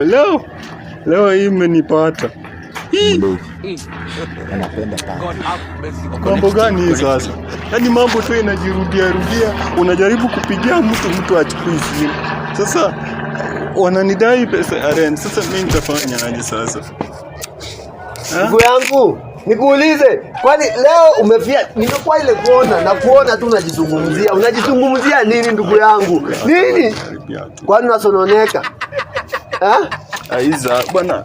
Leo hii imenipata. Anapenda paka. Mambo gani hii sasa? Yaani mambo tu inajirudia, unajaribu kupigia mtu achukui simu. Sasa wananidai pesa ya rent. Sasa mimi nitafanya aje sasa? Ndugu yangu, nikuulize, kwani leo umefia? Nimekuwa ile kuona tu unajizungumzia. Unajizungumzia nini ndugu yangu? Nini? Kwani unasononeka? Aiza bwana.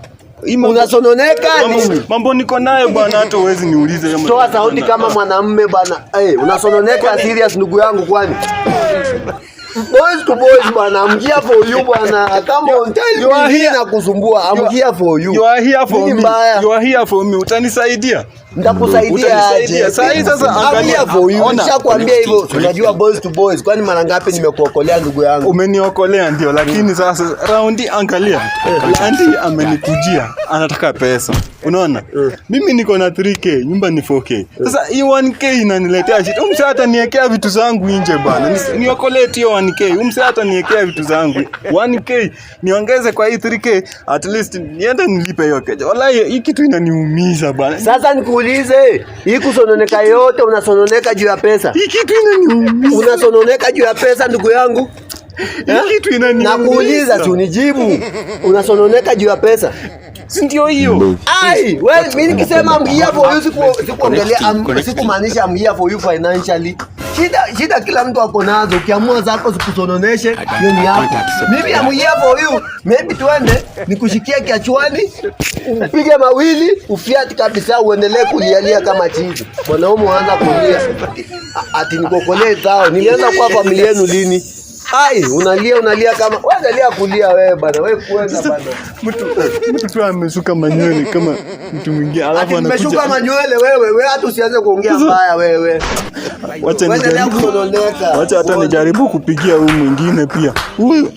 Unasononeka nini? Mambo niko nayo bwana, hata uwezi niulize kama. Toa sauti kama mwanamume bwana. Unasononeka serious ndugu yangu kwani? Boys to boys bwana, I'm here for you bwana. Come on, tell me hii na kusumbua. I'm here for you. You are here for me. You are here for me. Utanisaidia? Nitakusaidia aje? Sasa angalia for you. Nishakwambia hivyo. Unajua boys to boys. Kwani mara ngapi nimekuokolea ndugu yangu? Umeniokolea ndio, lakini sasa raundi angalia. Anti amenikujia, anataka pesa. Unaona? Mimi niko na 3k, nyumba ni 4k. Sasa hii 1k inaniletea shida. Umse hata niekea vitu zangu nje bwana. Niokolee hiyo 1k. Umse hata niekea vitu zangu. 1k niongeze kwa hii 3k, at least niende nilipe hiyo keja. Wallahi hii kitu inaniumiza bwana. Sasa nikuulize, hii kusononeka yote unasononeka juu ya pesa? Hii kitu inaniumiza. Unasononeka juu ya pesa ndugu yangu? Hii kitu inaniumiza. Nakuuliza tu nijibu. Unasononeka juu ya pesa? Si ndio hiyo? Ai, well mimi nikisema I'm here for you sikuongelea, sikumaanisha I'm here for you financially. Shida kila mtu ako nazo. Ukiamua zako zikusononeshe, hiyo ni yako. Mimi I'm here for you. Maybe tuende nikushikia kichwani, upige mawili, ufiati kabisa, uendelee kulialia kama chizi. Mwanaume aanza kulia. Ati nikokolee zao. Nilianza kwa familia yenu lini? Ai, unalia kama wewe unalia kulia wewe bana. Wewe kwenda bana. Mtu tu amesuka manywele kama mtu mwingine. Alafu anakuja. Amesuka manywele wewe hata usianze kuongea mbaya wewe. Wacha hata nijaribu kupigia huyu mwingine pia. Huyu